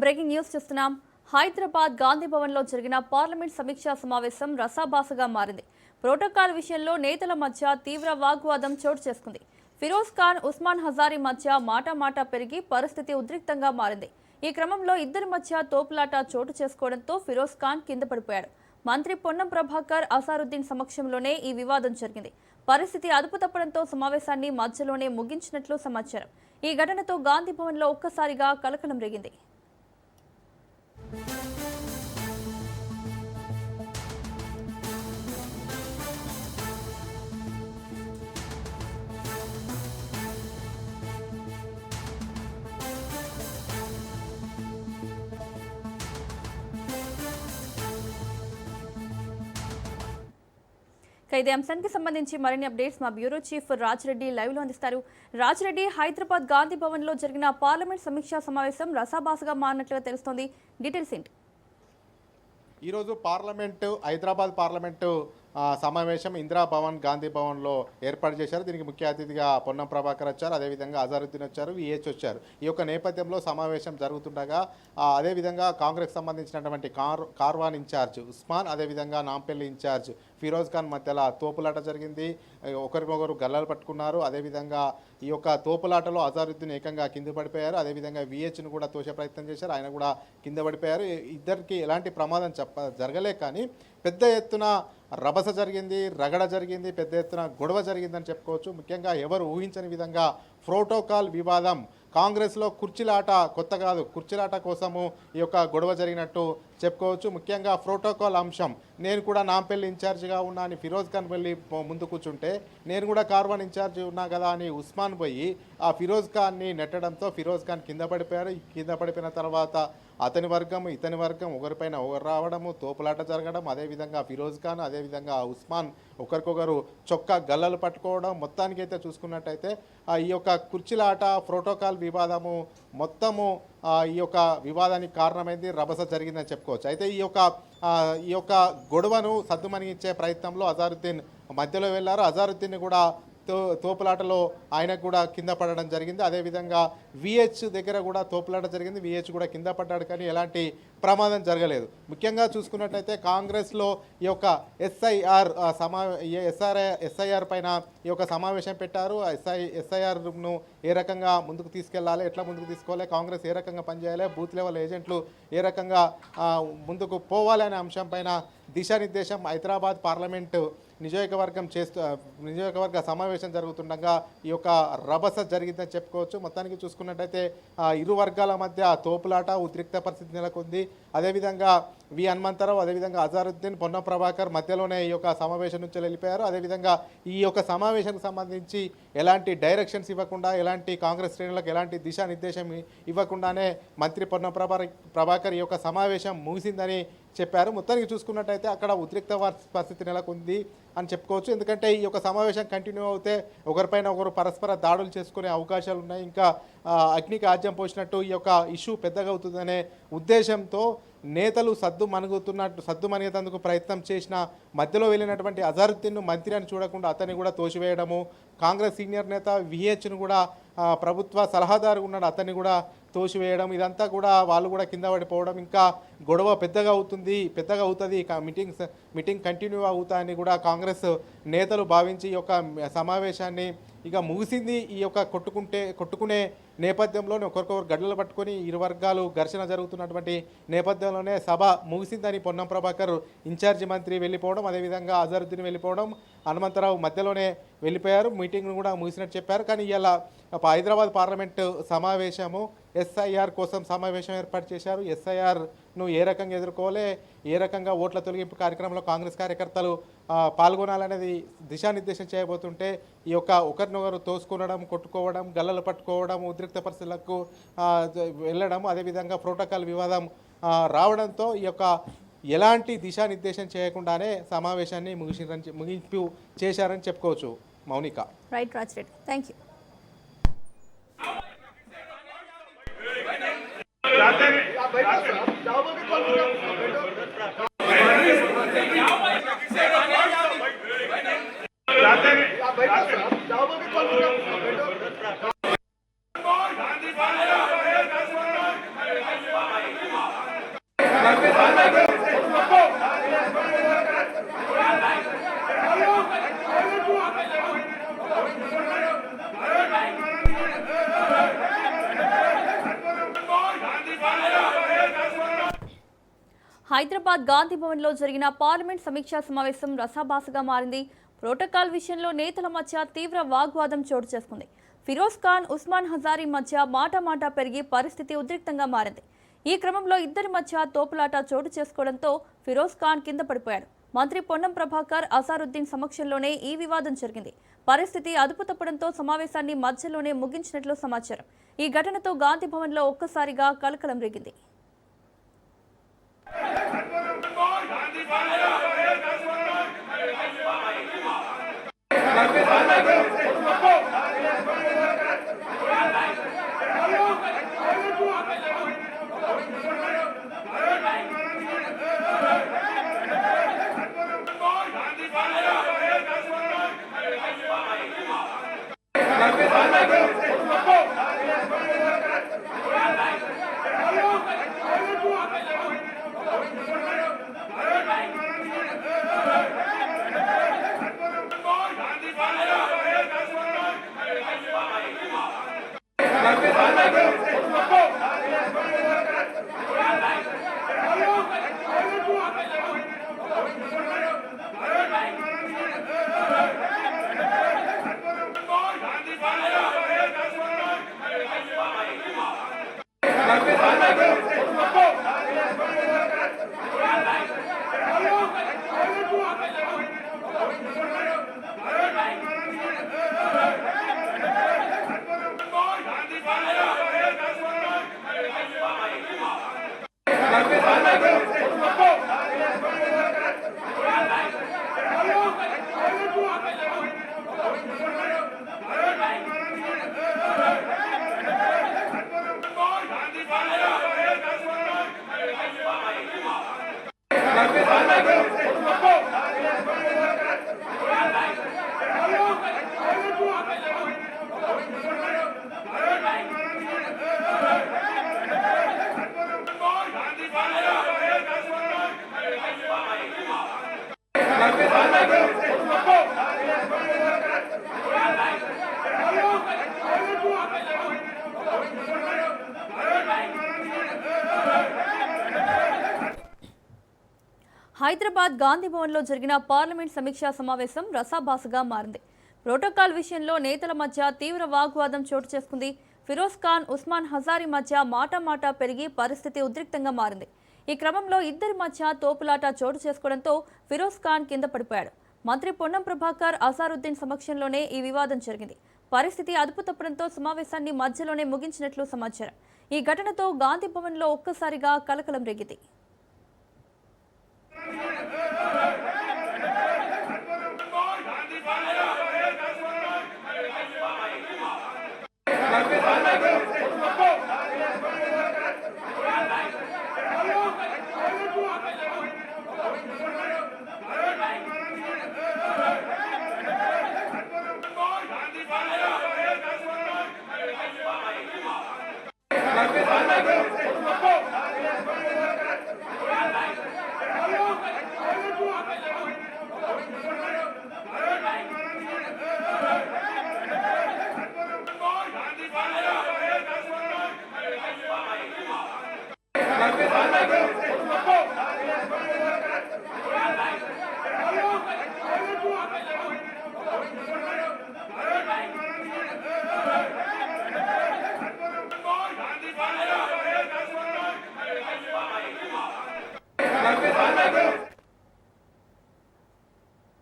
Breaking news చూస్తున్నాం. హైదరాబాద్ గాంధీ భవన్లో జరిగిన పార్లమెంట్ సమీక్షా సమావేశం రసాభాసగా మారింది. ప్రోటోకాల్ విషయంలో నేతల మధ్య తీవ్ర వాగ్వాదం చోటు చేసుకుంది. ఫిరోజ్ ఖాన్, ఉస్మాన్ హజారీ మధ్య మాటామాటా పెరిగి పరిస్థితి ఉద్రిక్తంగా మారింది. ఈ క్రమంలో ఇద్దరి మధ్య తోపులాట చోటు చేసుకోవడంతో ఫిరోజ్ ఖాన్ కింద పడిపోయాడు. మంత్రి పొన్నం ప్రభాకర్, అజారుద్దీన్ సమక్షంలోనే ఈ వివాదం జరిగింది. పరిస్థితి అదుపు తప్పడంతో సమావేశాన్ని మధ్యలోనే ముగించినట్లు సమాచారం. ఈ ఘటనతో గాంధీ భవన్లో ఒక్కసారిగా కలకలం రేగింది. ఇదే అంశానికి సంబంధించి మరిన్ని అప్డేట్స్ మా బ్యూరో చీఫ్ రాజ్రెడ్డి లైవ్ లో అందిస్తారు. రాజ్రెడ్డి, హైదరాబాద్ గాంధీ భవన్ లో జరిగిన పార్లమెంట్ సమీక్షా సమావేశం రసాభాసగా మారినట్లుగా తెలుస్తోంది. డీటెయిల్స్ ఏంటి? ఈరోజు హైదరాబాద్ పార్లమెంటు సమావేశం ఇందిరా భవన్, గాంధీ భవన్లో ఏర్పాటు చేశారు. దీనికి ముఖ్య అతిథిగా పొన్నం ప్రభాకర్ వచ్చారు, అదేవిధంగా అజారుద్దీన్ వచ్చారు, విహెచ్ వచ్చారు. ఈ యొక్క నేపథ్యంలో సమావేశం జరుగుతుండగా అదేవిధంగా కాంగ్రెస్ సంబంధించినటువంటి కార్వాన్ ఇన్ఛార్జ్ ఉస్మాన్, అదేవిధంగా నాంపల్లి ఇన్ఛార్జ్ ఫిరోజ్ ఖాన్ మధ్యలో తోపులాట జరిగింది. ఒకరికొకరు గల్లాలు పట్టుకున్నారు. అదేవిధంగా ఈ యొక్క తోపులాటలో అజారుద్దీన్ ఏకంగా కింద పడిపోయారు. అదేవిధంగా విహెచ్ను కూడా తోసే ప్రయత్నం చేశారు, ఆయన కూడా కింద పడిపోయారు. ఇద్దరికి ఎలాంటి ప్రమాదం జరగలే, కానీ పెద్ద ఎత్తున రభస జరిగింది, రగడ జరిగింది, పెద్ద ఎత్తున గొడవ జరిగిందని చెప్పుకోవచ్చు. ముఖ్యంగా ఎవరు ఊహించని విధంగా ప్రోటోకాల్ వివాదం, కాంగ్రెస్లో కుర్చీలాట కొత్త కాదు, కుర్చీలాట కోసము ఈ యొక్క గొడవ జరిగినట్టు చెప్పుకోవచ్చు. ముఖ్యంగా ప్రోటోకాల్ అంశం, నేను కూడా నాంపల్లి ఇన్ఛార్జిగా ఉన్నా అని ఫిరోజ్ ఖాన్ వెళ్ళి ముందు కూర్చుంటే, నేను కూడా కార్వాన్ ఇన్ఛార్జి ఉన్నా కదా అని ఉస్మాన్ పోయి ఆ ఫిరోజ్ ఖాన్ని నెట్టడంతో ఫిరోజ్ ఖాన్ కింద పడిపోయారు. కింద పడిపోయిన తర్వాత అతని వర్గం ఇతని వర్గం ఒకరిపైన ఒకరు రావడము, తోపులాట జరగడం, అదేవిధంగా ఫిరోజ్ ఖాన్ అదేవిధంగా ఉస్మాన్ ఒకరికొకరు చొక్కా గల్లలు పట్టుకోవడం. మొత్తానికైతే చూసుకున్నట్టయితే ఈ యొక్క కుర్చీలాట, ప్రోటోకాల్ వివాదము మొత్తము ఈ యొక్క వివాదానికి కారణమైంది, రభస జరిగిందని చెప్పుకోవచ్చు. అయితే ఈ యొక్క గొడవను సద్దుమణించే ప్రయత్నంలో అజారుద్దీన్ మధ్యలో వెళ్ళారు. అజారుద్దీన్ కూడా తోపులాటలో ఆయనకు కూడా కింద పడడం జరిగింది. అదేవిధంగా విహెచ్ దగ్గర కూడా తోపులాట జరిగింది, విహెచ్ కూడా కింద పడ్డాడు, కానీ ఎలాంటి ప్రమాదం జరగలేదు. ముఖ్యంగా చూసుకున్నట్టయితే కాంగ్రెస్లో ఈ యొక్క ఎస్ఐఆర్ పైన ఈ యొక్క సమావేశం పెట్టారు. ఎస్ఐఆర్ను ఏ రకంగా ముందుకు తీసుకెళ్లాలి, ఎట్లా ముందుకు తీసుకోవాలి, కాంగ్రెస్ ఏ రకంగా పనిచేయాలి, బూత్ లెవెల్ ఏజెంట్లు ఏ రకంగా ముందుకు పోవాలి అనే అంశం పైన దిశానిర్దేశం హైదరాబాద్ పార్లమెంటు నియోజకవర్గ సమావేశం జరుగుతుండగా ఈ యొక్క రభస జరిగిందని చెప్పుకోవచ్చు. మొత్తానికి చూసుకున్నట్టయితే ఇరు వర్గాల మధ్య తోపులాట, ఉద్రిక్త పరిస్థితి నెలకొంది. అదేవిధంగా వి హనుమంతరావు, అదేవిధంగా అజారుద్దీన్, పొన్నం ప్రభాకర్ మధ్యలోనే ఈ యొక్క సమావేశం నుంచి వెళ్ళిపోయారు. అదేవిధంగా ఈ యొక్క సమావేశానికి సంబంధించి ఎలాంటి డైరెక్షన్స్ ఇవ్వకుండా, ఎలాంటి కాంగ్రెస్ శ్రేణులకు ఎలాంటి దిశానిర్దేశం ఇవ్వకుండానే మంత్రి పొన్నం ప్రభాకర్ ఈ యొక్క సమావేశం ముగిసిందని చెప్పారు. మొత్తానికి చూసుకున్నట్టయితే అక్కడ ఉద్రిక్త పరిస్థితి నెలకొంది అని చెప్పుకోవచ్చు. ఎందుకంటే ఈ యొక్క సమావేశం కంటిన్యూ అవుతే ఒకరిపైన ఒకరు పరస్పర దాడులు చేసుకునే అవకాశాలు ఉన్నాయి. ఇంకా అగ్నికి ఆజ్యం పోసినట్టు ఈ యొక్క ఇష్యూ పెద్దగా అవుతుందనే ఉద్దేశంతో నేతలు సద్దుమణిగేందుకు ప్రయత్నం చేసిన మధ్యలో వెళ్ళినటువంటి అజారుద్దీన్ను మంత్రి అని చూడకుండా అతన్ని కూడా తోసివేయడము, కాంగ్రెస్ సీనియర్ నేత విహెచ్ను కూడా ప్రభుత్వ సలహాదారు ఉన్నాడు అతన్ని కూడా తోసివేయడం, ఇదంతా కూడా వాళ్ళు కూడా కింద పడిపోవడం, ఇంకా గొడవ పెద్దగా అవుతుంది, మీటింగ్ కంటిన్యూ అవుతాయని కూడా కాంగ్రెస్ నేతలు భావించి ఈ యొక్క సమావేశాన్ని ఇక ముగిసింది. ఈ యొక్క కొట్టుకునే నేపథ్యంలోనే ఒకరికొకరు గడ్డలు పట్టుకొని ఇరు వర్గాలు ఘర్షణ జరుగుతున్నటువంటి నేపథ్యంలోనే సభ ముగిసిందని పొన్నం ప్రభాకర్ ఇన్ఛార్జి మంత్రి వెళ్ళిపోవడం, అదేవిధంగా అజారుద్దీన్ వెళ్ళిపోవడం, హనుమంతరావు మధ్యలోనే వెళ్ళిపోయారు. మీటింగ్ను కూడా ముగిసినట్టు చెప్పారు. కానీ ఇలా హైదరాబాద్ పార్లమెంటు సమావేశము ఎస్ఐఆర్ కోసం సమావేశం ఏర్పాటు చేశారు. ఎస్ఐఆర్ను ఏ రకంగా ఎదుర్కోవాలి, ఏ రకంగా ఓట్ల తొలగింపు కార్యక్రమంలో కాంగ్రెస్ కార్యకర్తలు పాల్గొనాలనేది దిశానిర్దేశం చేయబోతుంటే ఈ యొక్క ఒకరినొకరు తోసుకునడం, కొట్టుకోవడం, గల్లలు పట్టుకోవడం, ఉద్రిక్త పరిస్థితులకు వెళ్ళడం, అదేవిధంగా ప్రోటోకాల్ వివాదం రావడంతో ఈ యొక్క ఎలాంటి దిశానిర్దేశం చేయకుండానే సమావేశాన్ని ముగింపు చేశారని చెప్పుకోవచ్చు. Mounika. Right Raj Reddy, thank you. Gandhi Hyderabad Gandhi భవన్లో జరిగిన పార్లమెంట్ సమీక్షా సమావేశం రసాభాసగా మారింది. ప్రోటోకాల్ విషయంలో నేతల మధ్య తీవ్ర వాగ్వాదం చోటు చేసుకుంది. ఫిరోజ్ ఖాన్, ఉస్మాన్ హజారీ మధ్య మాట పెరిగి పరిస్థితి ఉద్రిక్తంగా మారింది. ఈ క్రమంలో ఇద్దరి మధ్య తోపులాట చోటు చేసుకోవడంతో ఫిరోజ్ ఖాన్ కింద పడిపోయాడు. మంత్రి పొన్నం ప్రభాకర్, అజారుద్దీన్ సమక్షంలోనే ఈ వివాదం జరిగింది. పరిస్థితి అదుపు తప్పడంతో సమావేశాన్ని మధ్యలోనే ముగించినట్లు సమాచారం. ఈ ఘటనతో గాంధీ భవన్లో ఒక్కసారిగా కలకలం రేగింది. హైదరాబాద్ గాంధీ భవన్లో జరిగిన పార్లమెంట్ సమీక్షా సమావేశం రసాభాసగా మారింది. ప్రోటోకాల్ విషయంలో నేతల మధ్య తీవ్ర వాగ్వాదం చోటు చేసుకుంది. ఫిరోజ్ ఖాన్, ఉస్మాన్ హజారీ మధ్య మాట పెరిగి పరిస్థితి ఉద్రిక్తంగా మారింది. ఈ క్రమంలో ఇద్దరి మధ్య తోపులాట చోటు చేసుకోవడంతో ఫిరోజ్ ఖాన్ కింద పడిపోయాడు. మంత్రి పొన్నం ప్రభాకర్, అజారుద్దీన్ సమక్షంలోనే ఈ వివాదం జరిగింది. పరిస్థితి అదుపు తప్పడంతో సమావేశాన్ని మధ్యలోనే ముగించినట్లు సమాచారం. ఈ ఘటనతో గాంధీ భవన్లో ఒక్కసారిగా కలకలం రేగింది.